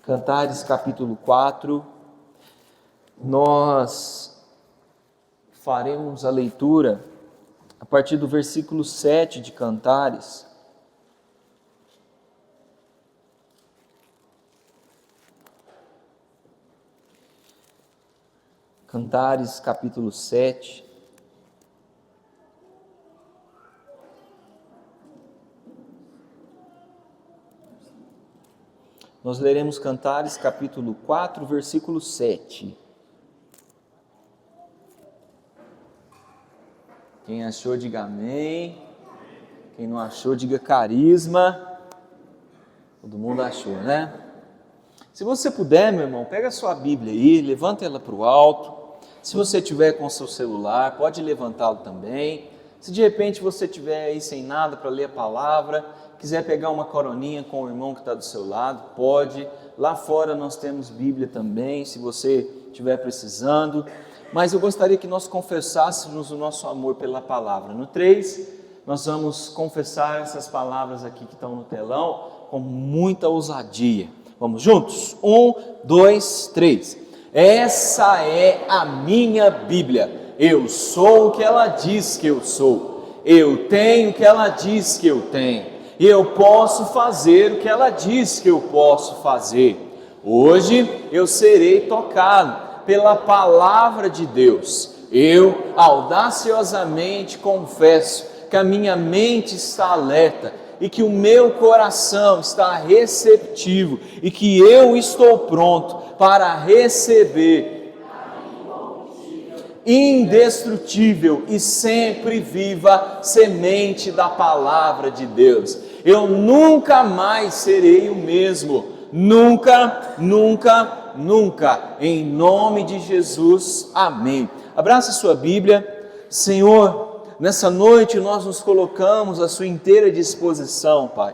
Cantares capítulo 4, nós faremos a leitura a partir do versículo 7 de Cantares. Cantares capítulo 7. Nós leremos Cantares capítulo 4, versículo 7. Quem achou, diga amém. Quem não achou, diga carisma. Todo mundo achou, né? Se você puder, meu irmão, pega a sua Bíblia aí, levanta ela para o alto. Se você tiver com o seu celular, pode levantá-lo também. Se de repente você estiver aí sem nada para ler a palavra, quiser pegar uma coroninha com o irmão que está do seu lado, pode. Lá fora nós temos Bíblia também, se você estiver precisando. Mas eu gostaria que nós confessássemos o nosso amor pela palavra. No 3, nós vamos confessar essas palavras aqui que estão no telão com muita ousadia. Vamos juntos? 1, 2, 3. Essa é a minha Bíblia. Eu sou o que ela diz que eu sou. Eu tenho o que ela diz que eu tenho. E eu posso fazer o que ela diz que eu posso fazer. Hoje eu serei tocado pela palavra de Deus. Eu audaciosamente confesso que a minha mente está alerta e que o meu coração está receptivo e que eu estou pronto para receber indestrutível e sempre viva semente da palavra de Deus. Eu nunca mais serei o mesmo, nunca, nunca, nunca, em nome de Jesus, amém. Abraça sua Bíblia. Senhor, nessa noite nós nos colocamos à sua inteira disposição, Pai.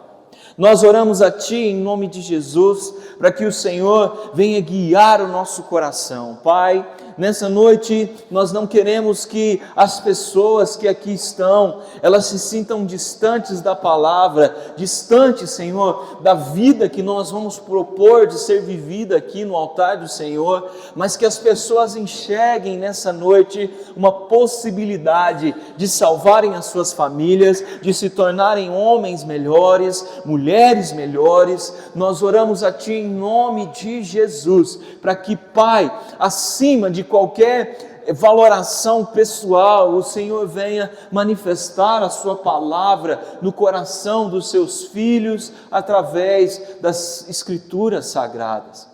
Nós oramos a Ti em nome de Jesus, para que o Senhor venha guiar o nosso coração. Pai, nessa noite nós não queremos que as pessoas que aqui estão, elas se sintam distantes da palavra, distantes, Senhor, da vida que nós vamos propor de ser vivida aqui no altar do Senhor, mas que as pessoas enxerguem nessa noite uma possibilidade de salvarem as suas famílias, de se tornarem homens melhores, mulheres melhores. Nós oramos a Ti em nome de Jesus, para que, Pai, acima de qualquer valoração pessoal, o Senhor venha manifestar a sua palavra no coração dos seus filhos, através das Escrituras Sagradas.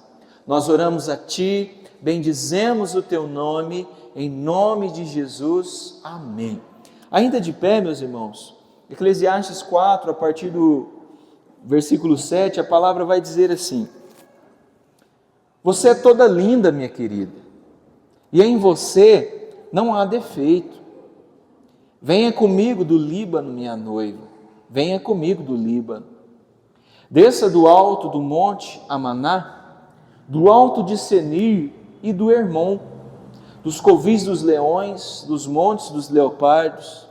Nós oramos a Ti, bendizemos o Teu nome, em nome de Jesus, amém. Ainda de pé, meus irmãos, Eclesiastes 4, a partir do versículo 7, a palavra vai dizer assim: você é toda linda, minha querida, e em você não há defeito. Venha comigo do Líbano, minha noiva, venha comigo do Líbano. Desça do alto do monte Amaná, do alto de Senir e do Hermon, dos covis dos leões, dos montes dos leopardos.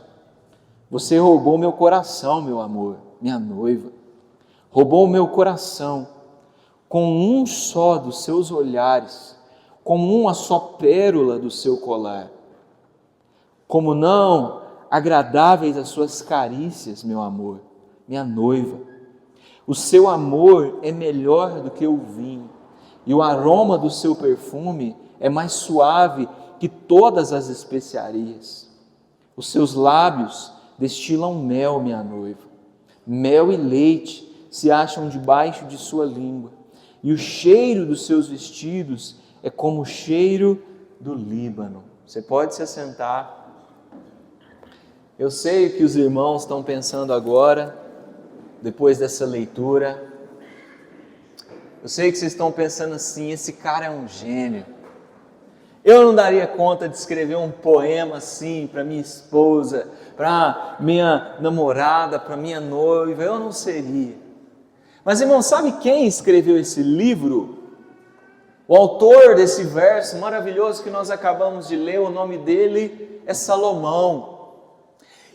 Você roubou meu coração, meu amor, minha noiva. Roubou o meu coração com um só dos seus olhares, como uma só pérola do seu colar. Como não agradáveis as suas carícias, meu amor, minha noiva. O seu amor é melhor do que o vinho, e o aroma do seu perfume é mais suave que todas as especiarias. Os seus lábios destilam mel, minha noiva. Mel e leite se acham debaixo de sua língua, e o cheiro dos seus vestidos é como o cheiro do Líbano. Você pode se assentar. Eu sei o que os irmãos estão pensando agora, depois dessa leitura. Eu sei que vocês estão pensando assim: esse cara é um gênio. Eu não daria conta de escrever um poema assim para minha esposa, para minha namorada, para minha noiva. Eu não seria. Mas, irmão, sabe quem escreveu esse livro? O autor desse verso maravilhoso que nós acabamos de ler, o nome dele é Salomão.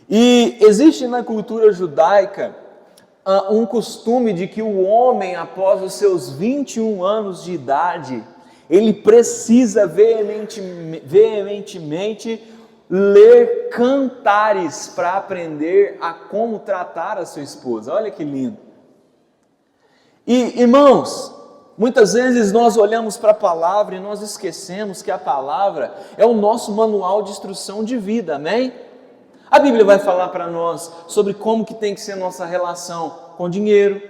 E existe na cultura judaica um costume de que o homem, após os seus 21 anos de idade, ele precisa veementemente ler cantares para aprender a como tratar a sua esposa. Olha que lindo. E, irmãos, muitas vezes nós olhamos para a palavra e nós esquecemos que a palavra é o nosso manual de instrução de vida, amém? A Bíblia vai falar para nós sobre como que tem que ser a nossa relação com o dinheiro,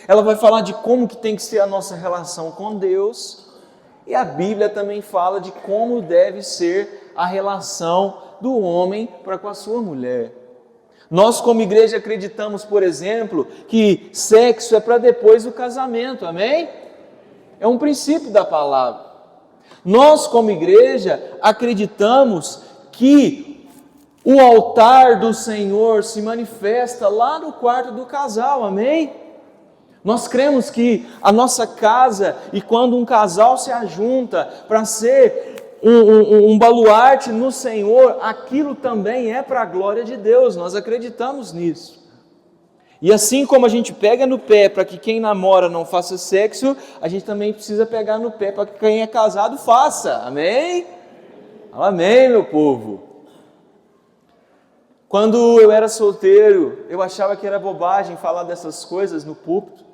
ela vai falar de como que tem que ser a nossa relação com Deus, e a Bíblia também fala de como deve ser a relação do homem para com a sua mulher. Nós como igreja acreditamos, por exemplo, que sexo é para depois do casamento, amém? É um princípio da palavra. Nós como igreja acreditamos que o altar do Senhor se manifesta lá no quarto do casal, amém? Nós cremos que a nossa casa, e quando um casal se ajunta para ser um baluarte no Senhor, aquilo também é para a glória de Deus, nós acreditamos nisso. E assim como a gente pega no pé para que quem namora não faça sexo, a gente também precisa pegar no pé para que quem é casado faça, amém? Amém, meu povo. Quando eu era solteiro, eu achava que era bobagem falar dessas coisas no púlpito.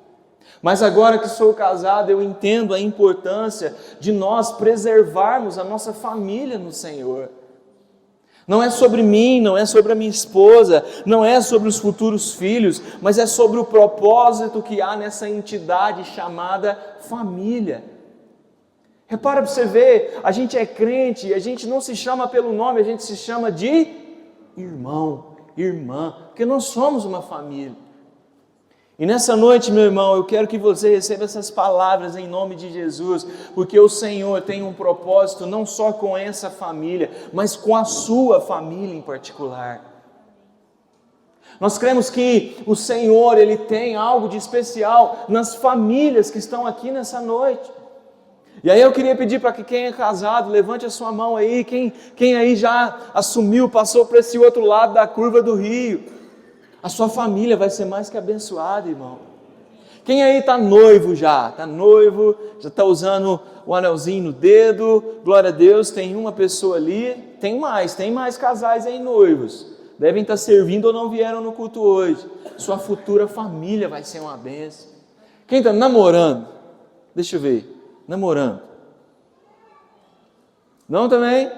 Mas agora que sou casado, eu entendo a importância de nós preservarmos a nossa família no Senhor. Não é sobre mim, não é sobre a minha esposa, não é sobre os futuros filhos, mas é sobre o propósito que há nessa entidade chamada família. Repara para você ver, a gente é crente, a gente não se chama pelo nome, a gente se chama de irmão, irmã, porque nós somos uma família. E nessa noite, meu irmão, eu quero que você receba essas palavras em nome de Jesus, porque o Senhor tem um propósito não só com essa família, mas com a sua família em particular. Nós cremos que o Senhor, Ele tem algo de especial nas famílias que estão aqui nessa noite. E aí eu queria pedir para que quem é casado, levante a sua mão aí, quem aí já assumiu, passou para esse outro lado da curva do rio. A sua família vai ser mais que abençoada, irmão. Quem aí está noivo já? Está noivo, já está usando o anelzinho no dedo, glória a Deus, tem uma pessoa ali, tem mais casais aí noivos. Devem estar servindo ou não vieram no culto hoje. Sua futura família vai ser uma bênção. Quem está namorando? Deixa eu ver, namorando. Não também?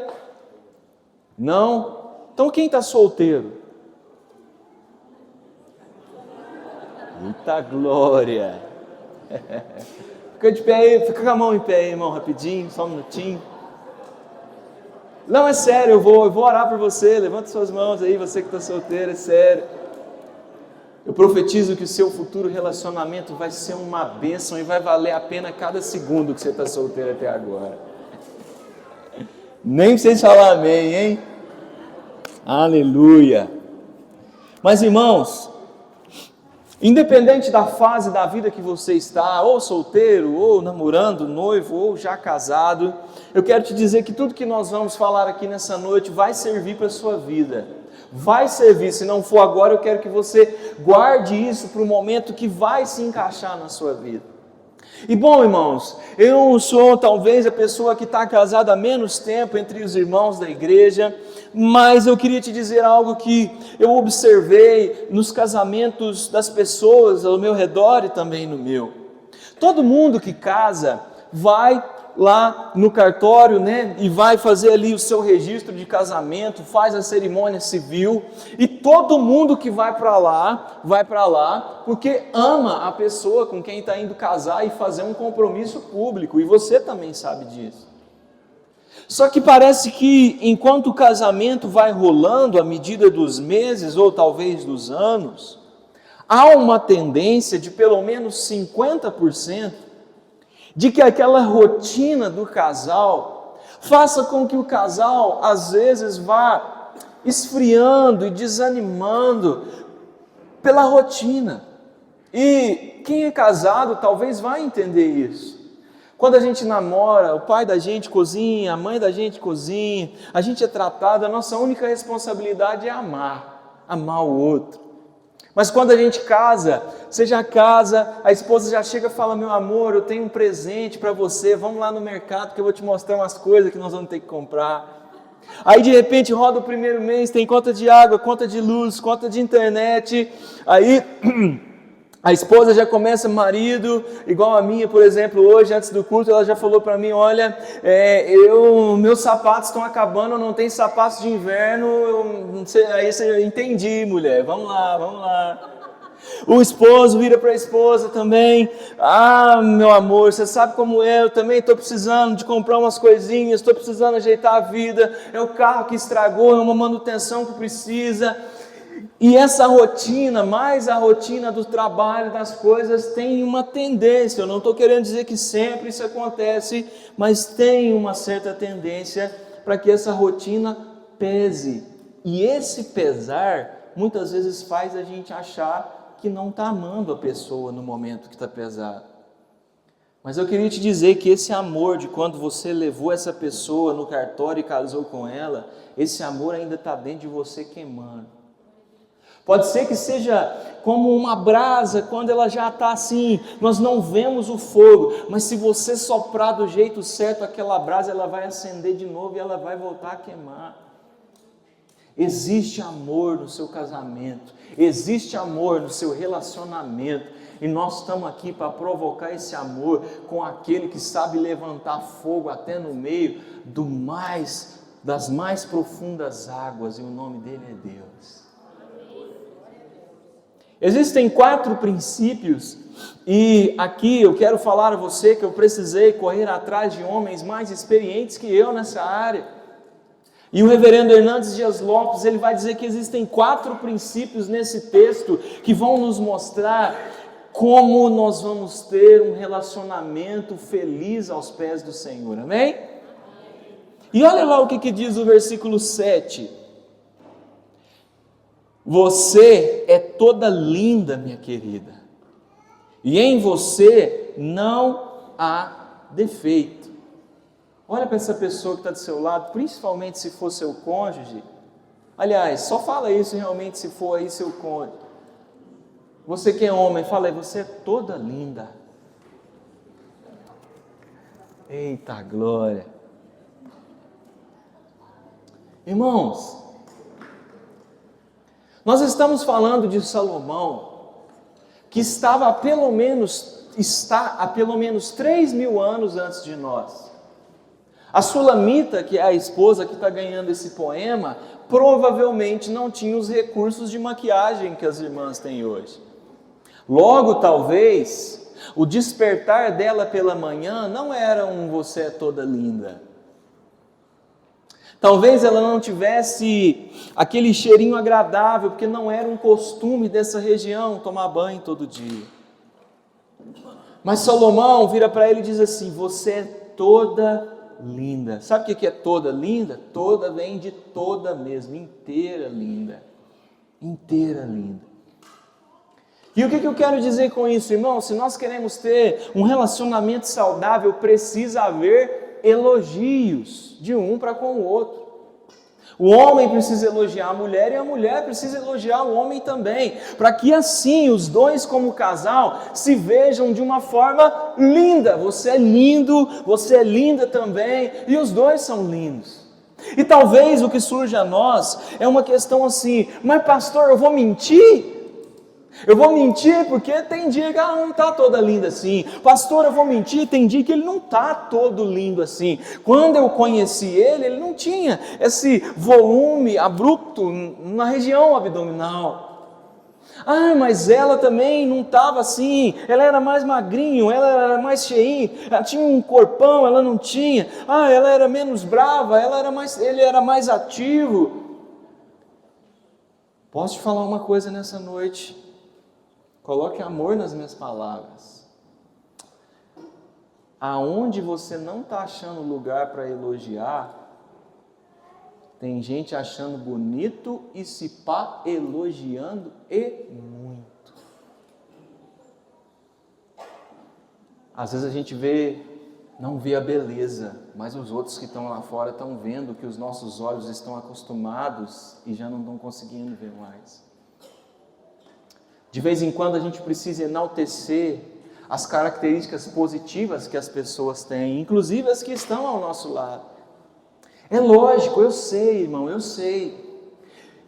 Não? Então quem está solteiro? Eita glória! Fica de pé aí, fica com a mão em pé aí, irmão, rapidinho, só um minutinho. Não, é sério, eu vou orar por você, levanta suas mãos aí, você que está solteiro, é sério. Eu profetizo que o seu futuro relacionamento vai ser uma bênção e vai valer a pena cada segundo que você está solteiro até agora. Nem precisa falar amém, hein? Aleluia! Mas irmãos, independente da fase da vida que você está, ou solteiro, ou namorando, noivo, ou já casado, eu quero te dizer que tudo que nós vamos falar aqui nessa noite vai servir para a sua vida. Vai servir, se não for agora, eu quero que você guarde isso para o momento que vai se encaixar na sua vida. E bom, irmãos, eu sou talvez a pessoa que está casada há menos tempo entre os irmãos da igreja, mas eu queria te dizer algo que eu observei nos casamentos das pessoas ao meu redor e também no meu. Todo mundo que casa vai lá no cartório, né, e vai fazer ali o seu registro de casamento, faz a cerimônia civil, e todo mundo que vai para lá porque ama a pessoa com quem está indo casar e fazer um compromisso público, e você também sabe disso. Só que parece que enquanto o casamento vai rolando à medida dos meses ou talvez dos anos, há uma tendência de pelo menos 50% de que aquela rotina do casal faça com que o casal às vezes vá esfriando e desanimando pela rotina. E quem é casado talvez vá entender isso. Quando a gente namora, o pai da gente cozinha, a mãe da gente cozinha, a gente é tratado, a nossa única responsabilidade é amar o outro. Mas quando a gente casa, você já casa, a esposa já chega e fala: meu amor, eu tenho um presente para você, vamos lá no mercado que eu vou te mostrar umas coisas que nós vamos ter que comprar. Aí de repente roda o primeiro mês, tem conta de água, conta de luz, conta de internet, aí a esposa já começa, marido, igual a minha, por exemplo, hoje antes do culto, ela já falou para mim: olha, meus sapatos estão acabando, eu não tenho sapatos de inverno, eu não sei, aí você entendi, mulher, vamos lá, vamos lá. O esposo vira para a esposa também: ah, meu amor, você sabe como é, eu também estou precisando de comprar umas coisinhas, estou precisando ajeitar a vida, é o carro que estragou, é uma manutenção que precisa. E essa rotina, mais a rotina do trabalho, das coisas, tem uma tendência, eu não estou querendo dizer que sempre isso acontece, mas tem uma certa tendência para que essa rotina pese. E esse pesar, muitas vezes faz a gente achar que não está amando a pessoa no momento que está pesado. Mas eu queria te dizer que esse amor de quando você levou essa pessoa no cartório e casou com ela, esse amor ainda está dentro de você queimando. Pode ser que seja como uma brasa, quando ela já está assim, nós não vemos o fogo, mas se você soprar do jeito certo, aquela brasa ela vai acender de novo e ela vai voltar a queimar. Existe amor no seu casamento, existe amor no seu relacionamento, e nós estamos aqui para provocar esse amor com aquele que sabe levantar fogo até no meio das mais profundas águas, e o nome dele é Deus. Existem 4 princípios, e aqui eu quero falar a você que eu precisei correr atrás de homens mais experientes que eu nessa área. E o reverendo Hernandes Dias Lopes, ele vai dizer que existem 4 princípios nesse texto que vão nos mostrar como nós vamos ter um relacionamento feliz aos pés do Senhor, amém? E olha lá o que diz o versículo 7. Você é toda linda, minha querida, e em você não há defeito. Olha para essa pessoa que está do seu lado, principalmente se for seu cônjuge. Aliás, só fala isso realmente se for aí seu cônjuge. Você que é homem, fala aí: você é toda linda. Eita glória! Irmãos, nós estamos falando de Salomão, que está há pelo menos 3.000 anos antes de nós. A Sulamita, que é a esposa que está ganhando esse poema, provavelmente não tinha os recursos de maquiagem que as irmãs têm hoje. Logo, talvez, o despertar dela pela manhã não era um "você é toda linda". Talvez ela não tivesse aquele cheirinho agradável, porque não era um costume dessa região tomar banho todo dia. Mas Salomão vira para ele e diz assim: você é toda linda. Sabe o que é toda linda? Toda vem de toda mesmo, inteira linda. Inteira linda. E o que eu quero dizer com isso, irmão? Se nós queremos ter um relacionamento saudável, precisa haver elogios de um para com o outro. O homem precisa elogiar a mulher e a mulher precisa elogiar o homem também, para que assim os dois como casal se vejam de uma forma linda. Você é lindo, você é linda também, e os dois são lindos. E talvez o que surge a nós é uma questão assim: mas pastor, eu vou mentir? Eu vou mentir porque tem dia que ela não está toda linda assim. Pastor, eu vou mentir, tem dia que ele não está todo lindo assim. Quando eu conheci ele, ele não tinha esse volume abrupto na região abdominal. Ah, mas ela também não estava assim, ela era mais magrinho, ela era mais cheinha, ela tinha um corpão, ela não tinha. Ah, ela era menos brava, ele era mais ativo. Posso te falar uma coisa nessa noite? Coloque amor nas minhas palavras. Aonde você não está achando lugar para elogiar, tem gente achando bonito e se pá elogiando e muito. Às vezes a gente não vê a beleza, mas os outros que estão lá fora estão vendo que os nossos olhos estão acostumados e já não estão conseguindo ver mais. De vez em quando a gente precisa enaltecer as características positivas que as pessoas têm, inclusive as que estão ao nosso lado. É lógico, eu sei, irmão, eu sei,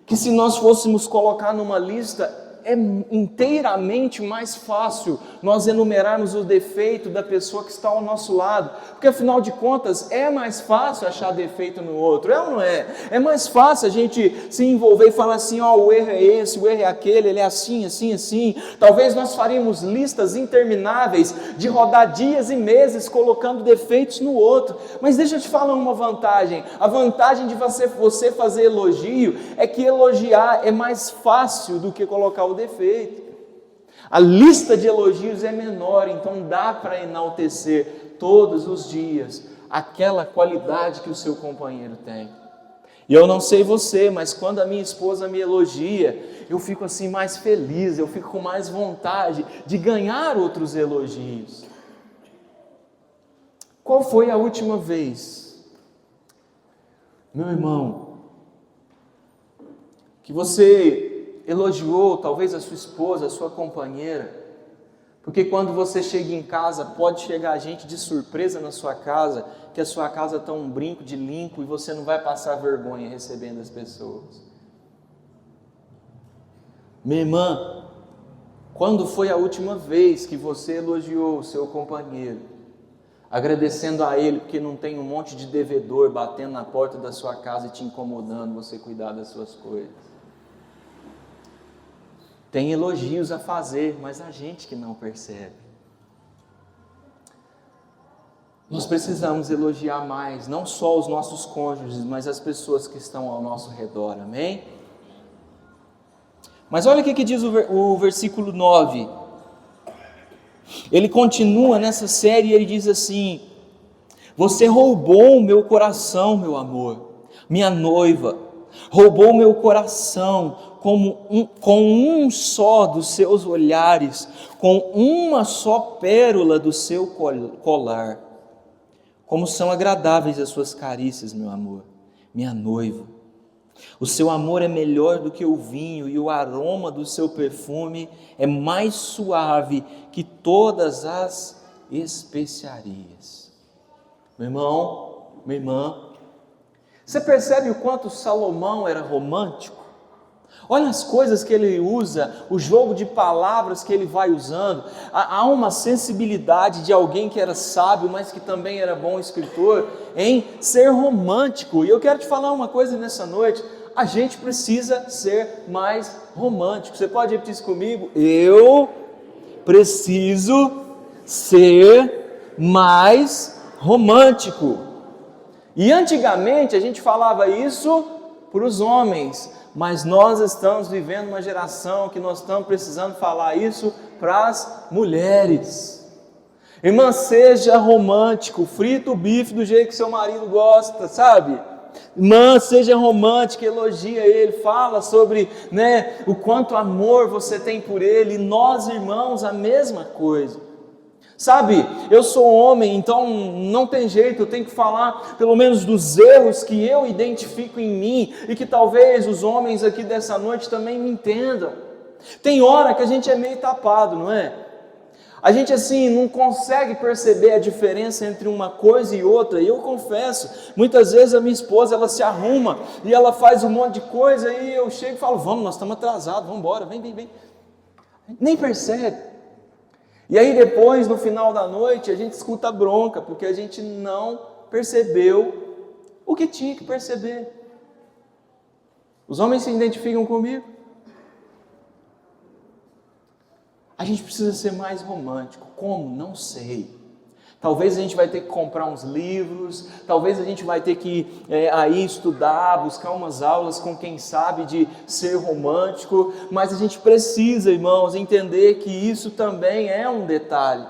que se nós fôssemos colocar numa lista, é inteiramente mais fácil nós enumerarmos o defeito da pessoa que está ao nosso lado, porque afinal de contas é mais fácil achar defeito no outro, é ou não é? É mais fácil a gente se envolver e falar assim, ó, o erro é esse, o erro é aquele, ele é assim, assim, assim. Talvez nós faríamos listas intermináveis de rodar dias e meses colocando defeitos no outro, mas deixa eu te falar uma vantagem, a vantagem de você fazer elogio é que elogiar é mais fácil do que colocar o defeito. A lista de elogios é menor, então dá para enaltecer todos os dias aquela qualidade que o seu companheiro tem. E eu não sei você, mas quando a minha esposa me elogia, eu fico assim mais feliz, eu fico com mais vontade de ganhar outros elogios. Qual foi a última vez, meu irmão, que você elogiou talvez a sua esposa, a sua companheira? Porque quando você chega em casa, pode chegar gente de surpresa na sua casa, que a sua casa está um brinco de limpo e você não vai passar vergonha recebendo as pessoas. Minha irmã, quando foi a última vez que você elogiou o seu companheiro, agradecendo a ele porque não tem um monte de devedor batendo na porta da sua casa e te incomodando você cuidar das suas coisas? Tem elogios a fazer, mas a gente que não percebe. Nós precisamos elogiar mais, não só os nossos cônjuges, mas as pessoas que estão ao nosso redor, amém? Mas olha o que diz o versículo 9. Ele continua nessa série e ele diz assim: você roubou o meu coração, meu amor, minha noiva, roubou meu coração com um só dos seus olhares, com uma só pérola do seu colar. Como são agradáveis as suas carícias, meu amor, minha noiva. O seu amor é melhor do que o vinho, e o aroma do seu perfume é mais suave que todas as especiarias. Meu irmão, minha irmã, você percebe o quanto Salomão era romântico? Olha as coisas que ele usa, o jogo de palavras que ele vai usando. Há uma sensibilidade de alguém que era sábio, mas que também era bom escritor, em ser romântico. E eu quero te falar uma coisa nessa noite: a gente precisa ser mais romântico. Você pode repetir isso comigo? Eu preciso ser mais romântico. E antigamente a gente falava isso para os homens, mas nós estamos vivendo uma geração que nós estamos precisando falar isso para as mulheres. Irmã, seja romântico, frita o bife do jeito que seu marido gosta, sabe? Irmã, seja romântica, elogia ele, fala sobre, o quanto amor você tem por ele. E nós, irmãos, a mesma coisa. Sabe, eu sou homem, então não tem jeito, eu tenho que falar pelo menos dos erros que eu identifico em mim e que talvez os homens aqui dessa noite também me entendam. Tem hora que a gente é meio tapado, não é? A gente assim não consegue perceber a diferença entre uma coisa e outra. E eu confesso, muitas vezes a minha esposa, ela se arruma e ela faz um monte de coisa e eu chego e falo: vamos, nós estamos atrasados, vamos embora, vem. Nem percebe. E aí depois, no final da noite, a gente escuta a bronca, porque a gente não percebeu o que tinha que perceber. Os homens se identificam comigo? A gente precisa ser mais romântico. Como? Não sei. Talvez a gente vai ter que comprar uns livros, talvez a gente vai ter que aí estudar, buscar umas aulas com quem sabe de ser romântico, mas a gente precisa, irmãos, entender que isso também é um detalhe.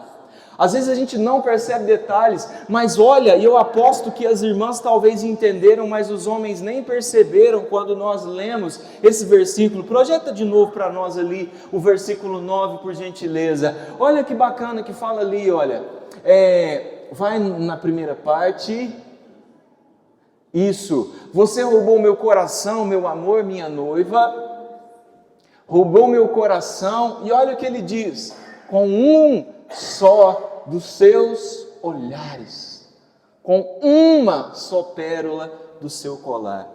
Às vezes a gente não percebe detalhes, mas olha, e eu aposto que as irmãs talvez entenderam, mas os homens nem perceberam quando nós lemos esse versículo. Projeta de novo para nós ali o versículo 9, por gentileza. Olha que bacana que fala ali, olha. Vai na primeira parte. Isso. Você roubou meu coração, meu amor, minha noiva. roubou meu coração, e olha o que ele diz: com um só dos seus olhares, com uma só pérola do seu colar.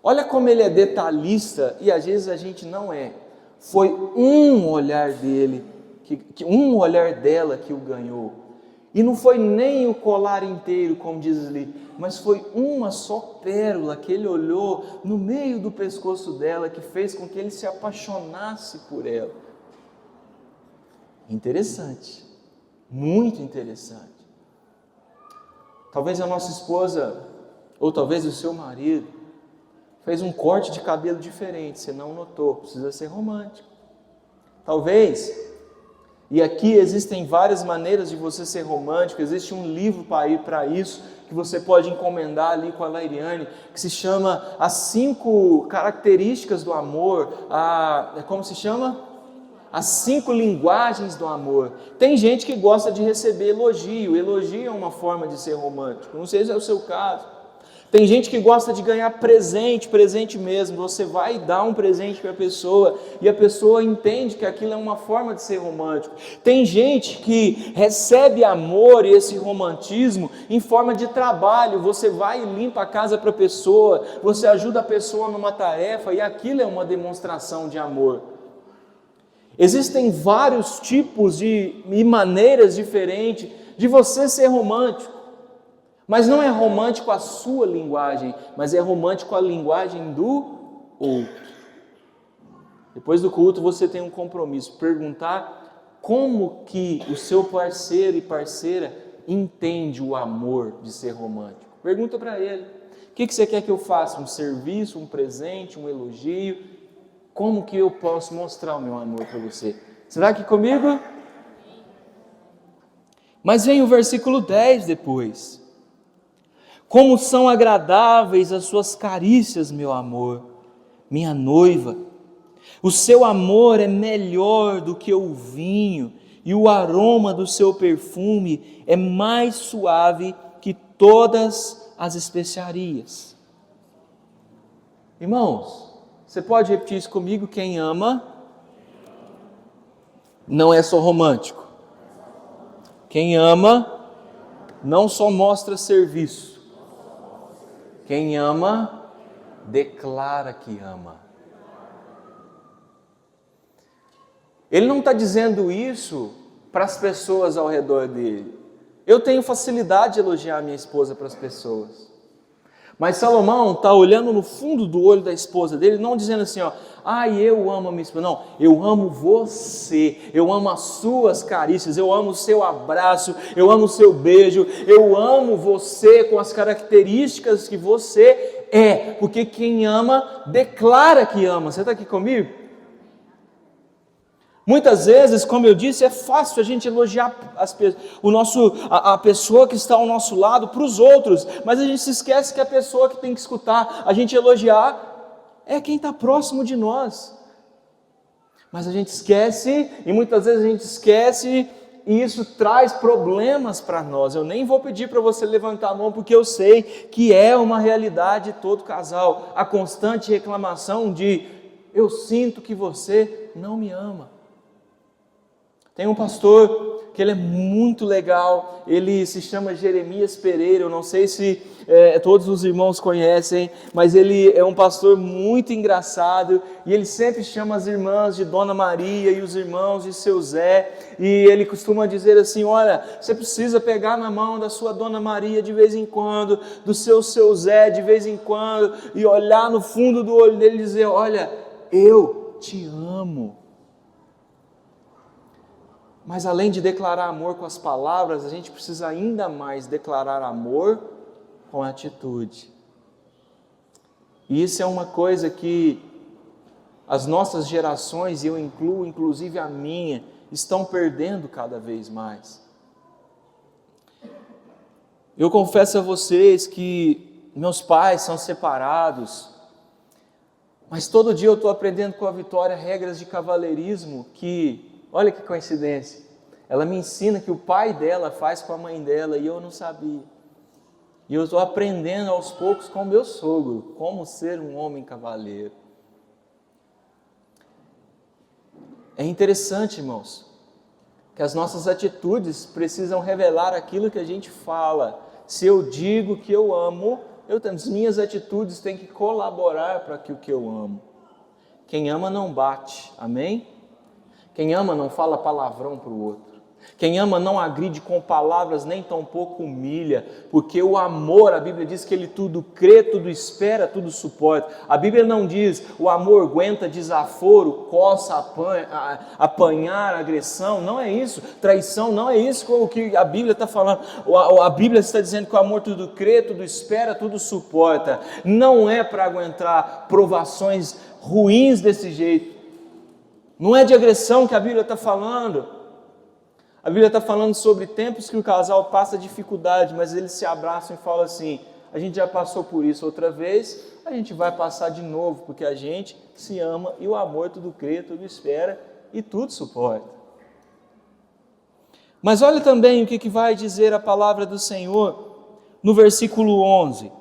Olha como ele é detalhista, e às vezes a gente não é. Foi um olhar dele, um olhar dela que o ganhou. E não foi nem o colar inteiro, como diz ali, mas foi uma só pérola que ele olhou no meio do pescoço dela, que fez com que ele se apaixonasse por ela. Interessante, muito interessante. Talvez a nossa esposa, ou talvez o seu marido, fez um corte de cabelo diferente, você não notou, precisa ser romântico. Talvez, e aqui existem várias maneiras de você ser romântico, existe um livro para isso, que você pode encomendar ali com a Lairiane, que se chama As 5 Características do Amor, como se chama? As 5 linguagens do amor. Tem gente que gosta de receber elogio é uma forma de ser romântico, não sei se é o seu caso. Tem gente que gosta de ganhar presente mesmo, você vai dar um presente para a pessoa e a pessoa entende que aquilo é uma forma de ser romântico. Tem gente que recebe amor e esse romantismo em forma de trabalho, você vai e limpa a casa para a pessoa, você ajuda a pessoa numa tarefa e aquilo é uma demonstração de amor. Existem vários tipos e maneiras diferentes de você ser romântico. Mas não é romântico a sua linguagem, mas é romântico a linguagem do outro. Depois do culto você tem um compromisso, perguntar como que o seu parceiro e parceira entende o amor de ser romântico. Pergunta para ele, o que você quer que eu faça? Um serviço, um presente, um elogio? Como que eu posso mostrar o meu amor para você? Você vai aqui comigo? Mas vem o versículo 10 depois. Como são agradáveis as suas carícias, meu amor, minha noiva. O seu amor é melhor do que o vinho, e o aroma do seu perfume é mais suave que todas as especiarias. Irmãos, você pode repetir isso comigo? Quem ama não é só romântico. Quem ama não só mostra serviço. Quem ama, declara que ama. Ele não está dizendo isso para as pessoas ao redor dele. Eu tenho facilidade de elogiar a minha esposa para as pessoas. Mas Salomão está olhando no fundo do olho da esposa dele, não dizendo assim, eu amo a minha esposa. Não, eu amo você, eu amo as suas carícias, eu amo o seu abraço, eu amo o seu beijo, eu amo você com as características que você é, porque quem ama, declara que ama. Você está aqui comigo? Muitas vezes, como eu disse, é fácil a gente elogiar a pessoa que está ao nosso lado para os outros, mas a gente se esquece que a pessoa que tem que escutar a gente elogiar é quem está próximo de nós. Mas a gente esquece, e muitas vezes a gente esquece, e isso traz problemas para nós. Eu nem vou pedir para você levantar a mão, porque eu sei que é uma realidade de todo casal, a constante reclamação de, eu sinto que você não me ama. Tem um pastor que ele é muito legal, ele se chama Jeremias Pereira, eu não sei se todos os irmãos conhecem, mas ele é um pastor muito engraçado, e ele sempre chama as irmãs de Dona Maria e os irmãos de seu Zé, e ele costuma dizer assim, olha, você precisa pegar na mão da sua Dona Maria de vez em quando, do seu Zé de vez em quando, e olhar no fundo do olho dele e dizer, olha, eu te amo. Mas além de declarar amor com as palavras, a gente precisa ainda mais declarar amor com a atitude. E isso é uma coisa que as nossas gerações, e eu incluo inclusive a minha, estão perdendo cada vez mais. Eu confesso a vocês que meus pais são separados, mas todo dia eu estou aprendendo com a Vitória regras de cavalheirismo que... Olha que coincidência, ela me ensina que o pai dela faz com a mãe dela e eu não sabia. E eu estou aprendendo aos poucos com o meu sogro, como ser um homem cavalheiro. É interessante, irmãos, que as nossas atitudes precisam revelar aquilo que a gente fala. Se eu digo que eu amo, as minhas atitudes têm que colaborar para aquilo que eu amo. Quem ama não bate, amém? Quem ama não fala palavrão para o outro. Quem ama não agride com palavras, nem tampouco humilha, porque o amor, a Bíblia diz que ele tudo crê, tudo espera, tudo suporta. A Bíblia não diz o amor aguenta desaforo, coça, apanhar, agressão, não é isso. Traição, não é isso o que a Bíblia está falando. A Bíblia está dizendo que o amor tudo crê, tudo espera, tudo suporta. Não é para aguentar provações ruins desse jeito. Não é de agressão que a Bíblia está falando. A Bíblia está falando sobre tempos que o casal passa dificuldade, mas eles se abraçam e falam assim: a gente já passou por isso outra vez, a gente vai passar de novo, porque a gente se ama e o amor tudo crê, tudo espera e tudo suporta. Mas olha também o que vai dizer a palavra do Senhor no versículo 11.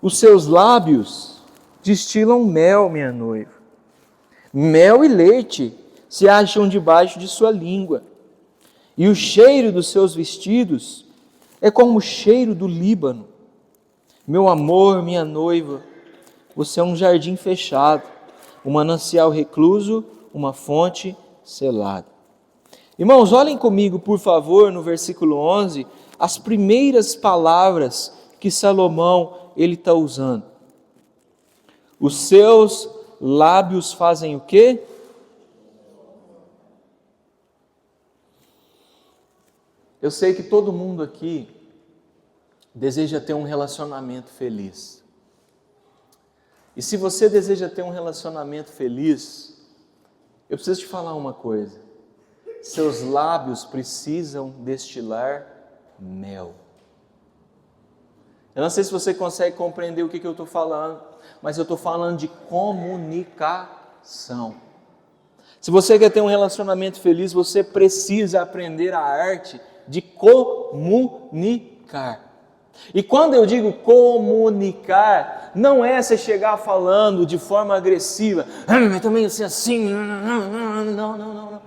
Os seus lábios destilam mel, minha noiva. Mel e leite se acham debaixo de sua língua, e o cheiro dos seus vestidos é como o cheiro do Líbano. Meu amor, minha noiva, você é um jardim fechado, um manancial recluso, uma fonte selada. Irmãos, olhem comigo, por favor, no versículo 11, as primeiras palavras que Salomão está usando. Os seus lábios fazem o quê? Eu sei que todo mundo aqui deseja ter um relacionamento feliz. E se você deseja ter um relacionamento feliz, eu preciso te falar uma coisa. Seus lábios precisam destilar mel. Eu não sei se você consegue compreender o que eu estou falando, mas eu estou falando de comunicação. Se você quer ter um relacionamento feliz, você precisa aprender a arte de comunicar. E quando eu digo comunicar, não é você chegar falando de forma agressiva, mas também assim, não.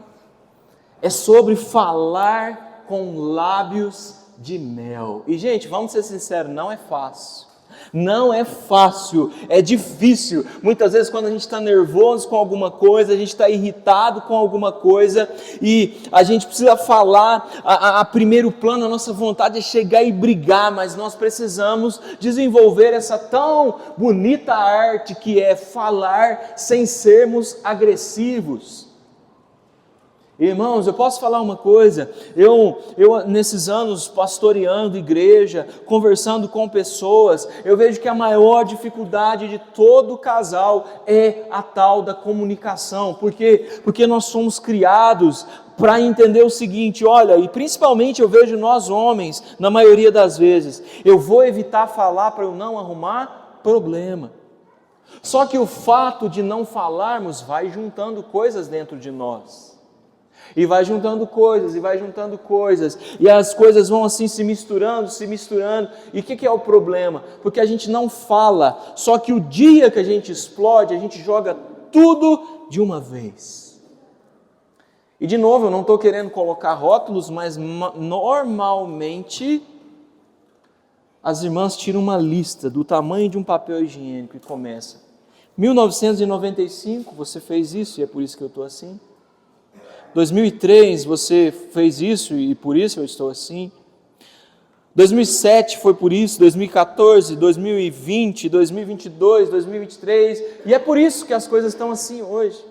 É sobre falar com lábios de mel. E gente, vamos ser sinceros, não é fácil. Não é fácil, é difícil. Muitas vezes quando a gente está nervoso com alguma coisa, a gente está irritado com alguma coisa e a gente precisa falar, a primeiro plano a nossa vontade é chegar e brigar, mas nós precisamos desenvolver essa tão bonita arte que é falar sem sermos agressivos. Irmãos, eu posso falar uma coisa, eu nesses anos pastoreando igreja, conversando com pessoas, eu vejo que a maior dificuldade de todo casal é a tal da comunicação. Por quê? Porque nós somos criados para entender o seguinte, olha, e principalmente eu vejo nós homens, na maioria das vezes, eu vou evitar falar para eu não arrumar problema. Só que o fato de não falarmos vai juntando coisas dentro de nós. E vai juntando coisas, e as coisas vão assim se misturando, e o que é o problema? Porque a gente não fala, só que o dia que a gente explode, a gente joga tudo de uma vez. E de novo, eu não estou querendo colocar rótulos, mas normalmente as irmãs tiram uma lista do tamanho de um papel higiênico e começa. 1995 você fez isso e é por isso que eu estou assim. 2003 você fez isso e por isso eu estou assim. 2007 foi por isso, 2014, 2020, 2022, 2023, e é por isso que as coisas estão assim hoje.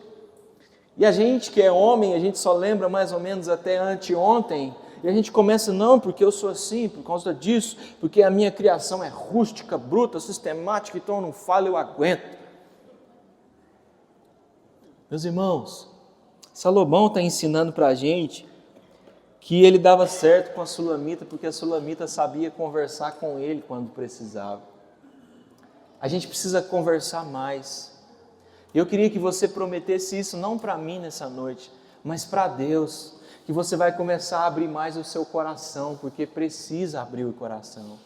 E a gente que é homem, a gente só lembra mais ou menos até anteontem, e a gente começa, não, porque eu sou assim, por causa disso, porque a minha criação é rústica, bruta, sistemática, então eu não falo, eu aguento. Meus irmãos, Salomão está ensinando para a gente que ele dava certo com a Sulamita, porque a Sulamita sabia conversar com ele quando precisava. A gente precisa conversar mais. Eu queria que você prometesse isso, não para mim nessa noite, mas para Deus, que você vai começar a abrir mais o seu coração, porque precisa abrir o coração.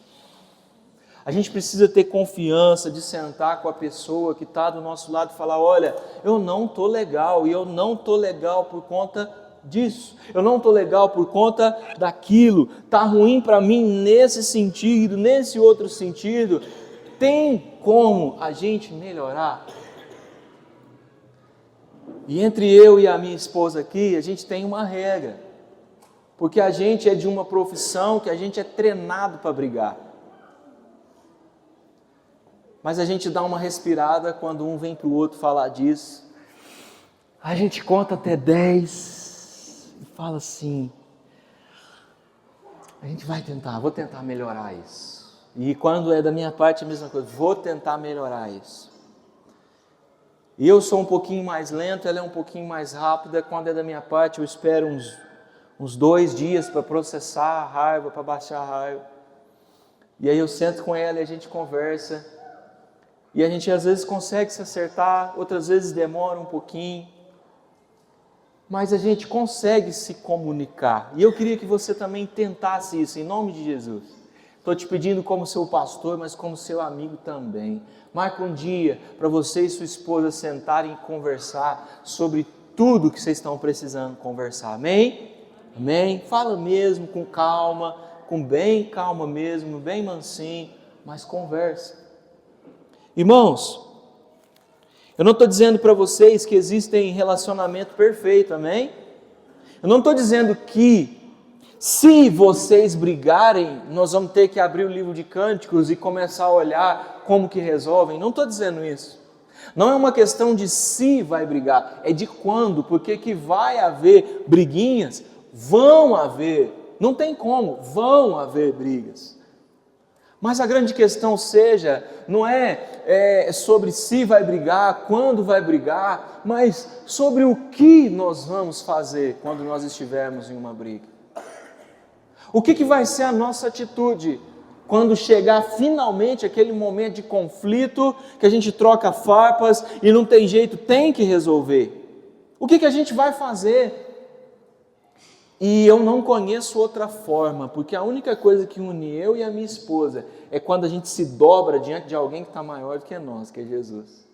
A gente precisa ter confiança de sentar com a pessoa que está do nosso lado e falar: olha, eu não estou legal, e eu não estou legal por conta disso, eu não estou legal por conta daquilo, está ruim para mim nesse sentido, nesse outro sentido. Tem como a gente melhorar? E entre eu e a minha esposa aqui, a gente tem uma regra, porque a gente é de uma profissão que a gente é treinado para brigar. Mas a gente dá uma respirada quando um vem para o outro falar disso. A gente conta até 10 e fala assim: a gente vai tentar, vou tentar melhorar isso. E quando é da minha parte a mesma coisa, vou tentar melhorar isso. E eu sou um pouquinho mais lento, ela é um pouquinho mais rápida. Quando é da minha parte eu espero uns 2 dias para processar a raiva, para baixar a raiva. E aí eu sento com ela e a gente conversa. E a gente às vezes consegue se acertar, outras vezes demora um pouquinho, mas a gente consegue se comunicar. E eu queria que você também tentasse isso, em nome de Jesus. Estou te pedindo como seu pastor, mas como seu amigo também. Marca um dia para você e sua esposa sentarem e conversar sobre tudo que vocês estão precisando conversar. Amém? Amém? Fala mesmo com calma, com bem calma mesmo, bem mansinho, mas conversa. Irmãos, eu não estou dizendo para vocês que existem relacionamento perfeito, amém? Eu não estou dizendo que se vocês brigarem, nós vamos ter que abrir o livro de Cânticos e começar a olhar como que resolvem. Não estou dizendo isso. Não é uma questão de se vai brigar, é de quando, porque que vai haver briguinhas, vão haver, não tem como, vão haver brigas. Mas a grande questão não é sobre se vai brigar, quando vai brigar, mas sobre o que nós vamos fazer quando nós estivermos em uma briga. O que vai ser a nossa atitude quando chegar finalmente aquele momento de conflito, que a gente troca farpas e não tem jeito, tem que resolver? O que a gente vai fazer? E eu não conheço outra forma, porque a única coisa que une eu e a minha esposa é quando a gente se dobra diante de alguém que está maior do que nós, que é Jesus.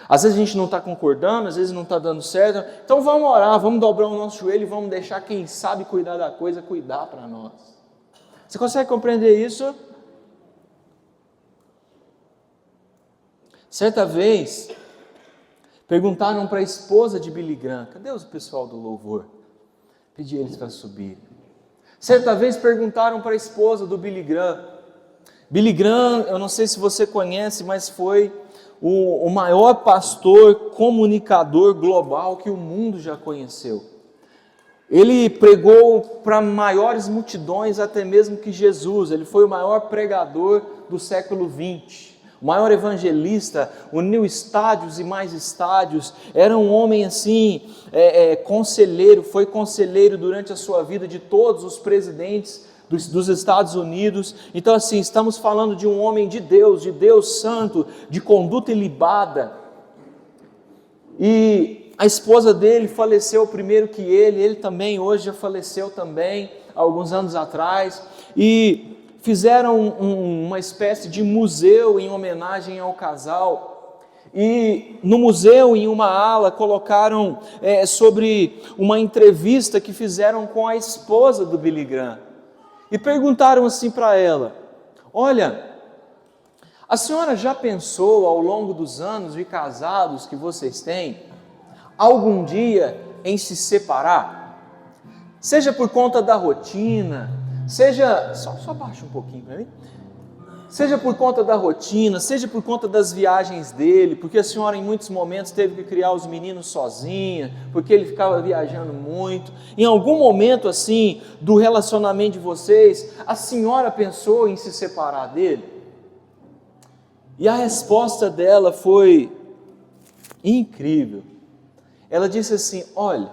Às vezes a gente não está concordando, às vezes não está dando certo, então vamos orar, vamos dobrar o nosso joelho e vamos deixar quem sabe cuidar da coisa, cuidar para nós. Você consegue compreender isso? Certa vez, perguntaram para a esposa de Billy Graham: cadê o pessoal do louvor? Pedi eles para subir. Certa vez perguntaram para a esposa do Billy Graham. Billy Graham, eu não sei se você conhece, mas foi o maior pastor comunicador global que o mundo já conheceu. Ele pregou para maiores multidões até mesmo que Jesus. Ele foi o maior pregador do século XX. O maior evangelista, uniu estádios e mais estádios, era um homem assim, conselheiro, foi conselheiro durante a sua vida de todos os presidentes dos Estados Unidos. Então assim, estamos falando de um homem de Deus santo, de conduta ilibada. E a esposa dele faleceu primeiro que ele também hoje já faleceu também, alguns anos atrás, e fizeram uma espécie de museu em homenagem ao casal. E no museu, em uma ala, colocaram sobre uma entrevista que fizeram com a esposa do Billy Graham. E perguntaram assim para ela: olha, a senhora já pensou ao longo dos anos de casados que vocês têm, algum dia em se separar? Seja por conta da rotina, seja, só baixa um pouquinho para mim, seja por conta da rotina, seja por conta das viagens dele, porque a senhora em muitos momentos teve que criar os meninos sozinha, porque ele ficava viajando muito. Em algum momento assim, do relacionamento de vocês, a senhora pensou em se separar dele? E a resposta dela foi incrível. Ela disse assim: olha,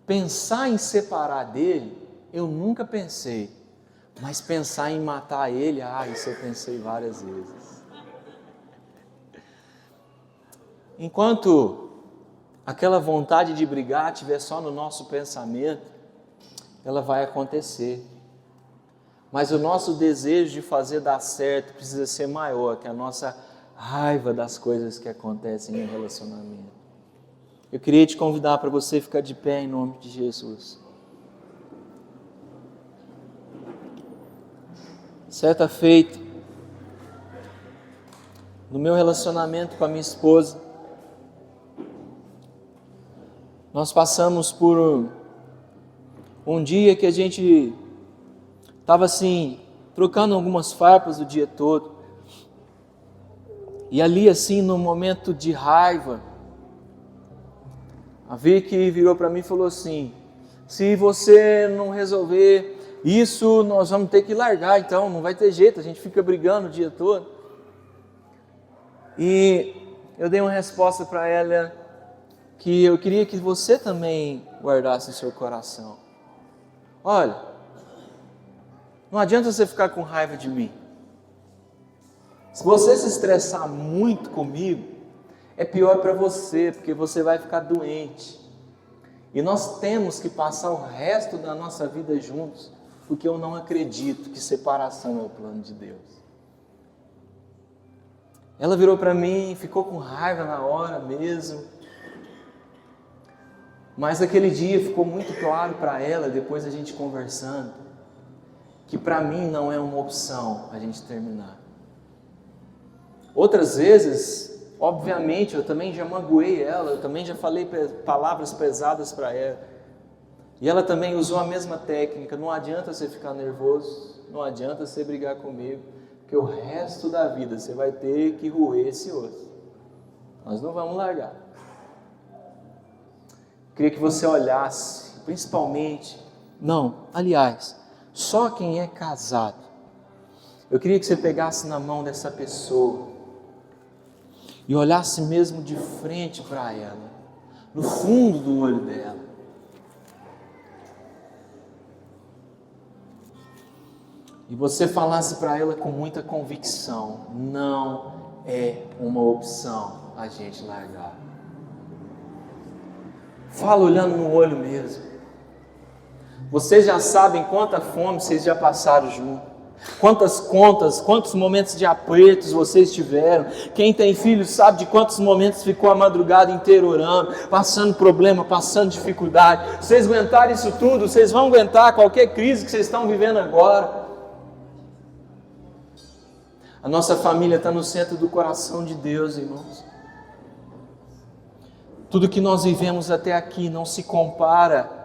pensar em separar dele, eu nunca pensei, mas pensar em matar ele, isso eu pensei várias vezes. Enquanto aquela vontade de brigar estiver só no nosso pensamento, ela vai acontecer. mas o nosso desejo de fazer dar certo precisa ser maior que a nossa raiva das coisas que acontecem em relacionamento. Eu queria te convidar para você ficar de pé em nome de Jesus. Certa feita, no meu relacionamento com a minha esposa, nós passamos por um dia que a gente estava assim, trocando algumas farpas o dia todo. E ali assim, num momento de raiva, a Vicky virou para mim e falou assim: se você não resolver isso, nós vamos ter que largar, então não vai ter jeito, a gente fica brigando o dia todo. E eu dei uma resposta para ela que eu queria que você também guardasse em seu coração. Olha, não adianta você ficar com raiva de mim. Se você se estressar muito comigo, é pior para você, porque você vai ficar doente. E nós temos que passar o resto da nossa vida juntos, porque eu não acredito que separação é o plano de Deus. Ela virou para mim, ficou com raiva na hora mesmo. Mas aquele dia ficou muito claro para ela, depois a gente conversando, que para mim não é uma opção a gente terminar. Outras vezes, obviamente, eu também já magoei ela, eu também já falei palavras pesadas para ela. E ela também usou a mesma técnica: não adianta você ficar nervoso, não adianta você brigar comigo, porque o resto da vida você vai ter que roer esse osso. Nós não vamos largar. Queria que você olhasse, principalmente, só quem é casado. Eu queria que você pegasse na mão dessa pessoa e olhasse mesmo de frente para ela, no fundo do olho dela. E você falasse para ela com muita convicção: não é uma opção a gente largar. Fala olhando no olho mesmo. Vocês já sabem quanta fome vocês já passaram juntos. Quantas contas, quantos momentos de apertos vocês tiveram. Quem tem filhos sabe de quantos momentos ficou a madrugada inteira orando, passando problema, passando dificuldade. Vocês aguentaram isso tudo, vocês vão aguentar qualquer crise que vocês estão vivendo agora. A nossa família está no centro do coração de Deus, irmãos. Tudo que nós vivemos até aqui não se compara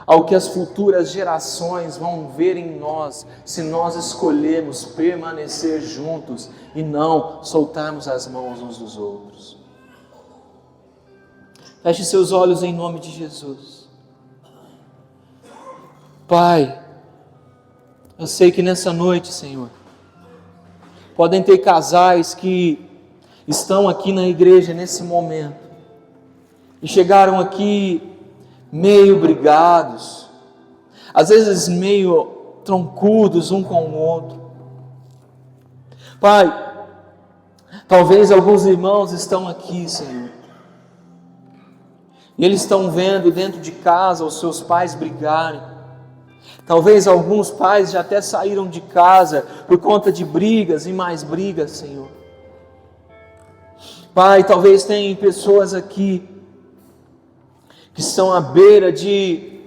ao que as futuras gerações vão ver em nós, se nós escolhermos permanecer juntos e não soltarmos as mãos uns dos outros. Feche seus olhos em nome de Jesus. Pai, eu sei que nessa noite, Senhor, podem ter casais que estão aqui na igreja nesse momento e chegaram aqui meio brigados, às vezes meio troncudos um com o outro. Pai, talvez alguns irmãos estão aqui, Senhor, e eles estão vendo dentro de casa os seus pais brigarem. Talvez alguns pais já até saíram de casa por conta de brigas e mais brigas, Senhor. Pai, talvez tenham pessoas aqui que estão à beira de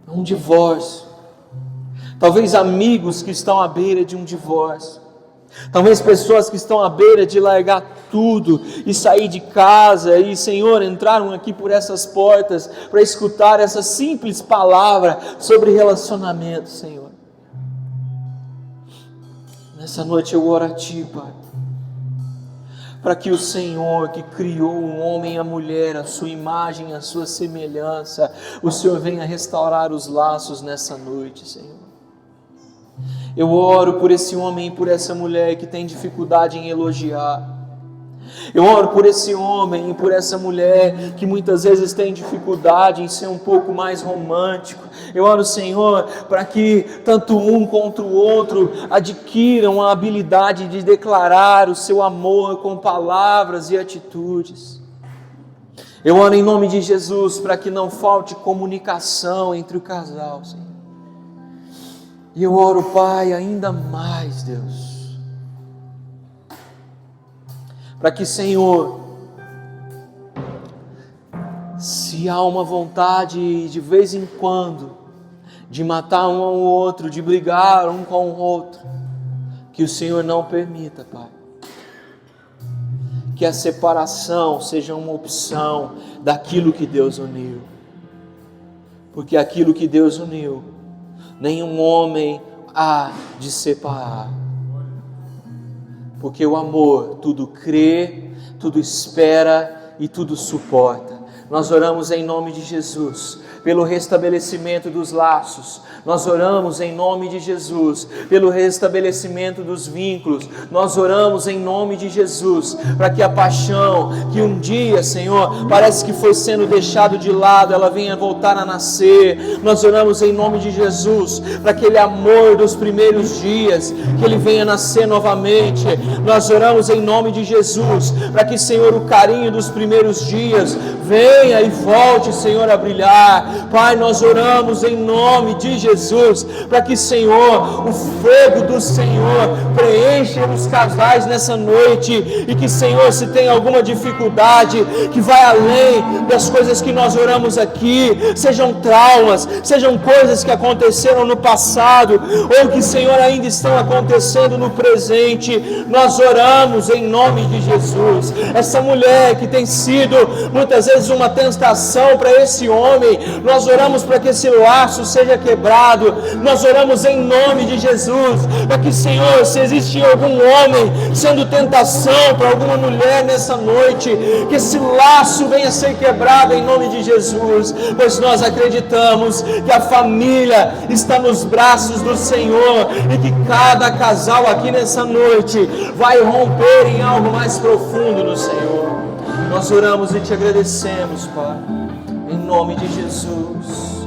um divórcio. Talvez amigos que estão à beira de um divórcio. Talvez pessoas que estão à beira de largar tudo e sair de casa e, Senhor, entraram aqui por essas portas para escutar essa simples palavra sobre relacionamento, Senhor. Nessa noite eu oro a Ti, Pai, para que o Senhor, que criou o homem e a mulher, a sua imagem, a sua semelhança, o Senhor venha restaurar os laços nessa noite, Senhor. Eu oro por esse homem e por essa mulher que tem dificuldade em elogiar. Eu oro por esse homem e por essa mulher que muitas vezes tem dificuldade em ser um pouco mais romântico. Eu oro, Senhor, para que tanto um quanto o outro adquiram a habilidade de declarar o seu amor com palavras e atitudes. Eu oro em nome de Jesus para que não falte comunicação entre o casal, Senhor. E eu oro, Pai, ainda mais, Deus, para que, Senhor, se há uma vontade de vez em quando de matar um ao outro, de brigar um com o outro, que o Senhor não permita, Pai. Que a separação seja uma opção daquilo que Deus uniu. Porque aquilo que Deus uniu, nenhum homem há de separar. Porque o amor tudo crê, tudo espera e tudo suporta. Nós oramos em nome de Jesus pelo restabelecimento dos laços. Nós oramos em nome de Jesus pelo restabelecimento dos vínculos. Nós oramos em nome de Jesus para que a paixão que um dia, Senhor, parece que foi sendo deixado de lado, ela venha voltar a nascer. Nós oramos em nome de Jesus para aquele amor dos primeiros dias, que ele venha nascer novamente. Nós oramos em nome de Jesus para que, Senhor, o carinho dos primeiros dias venha e volte, Senhor, a brilhar. Pai, nós oramos em nome de Jesus para que, Senhor, o fogo do Senhor preencha os casais nessa noite, e que, Senhor, se tem alguma dificuldade que vai além das coisas que nós oramos aqui, sejam traumas, sejam coisas que aconteceram no passado ou que, Senhor, ainda estão acontecendo no presente, nós oramos em nome de Jesus. Essa mulher que tem sido muitas vezes uma tentação para esse homem, nós oramos para que esse laço seja quebrado. Nós oramos em nome de Jesus para que, Senhor, se existe algum homem sendo tentação para alguma mulher nessa noite, que esse laço venha ser quebrado em nome de Jesus, pois nós acreditamos que a família está nos braços do Senhor e que cada casal aqui nessa noite vai romper em algo mais profundo no Senhor. Nós oramos e te agradecemos, Pai, em nome de Jesus.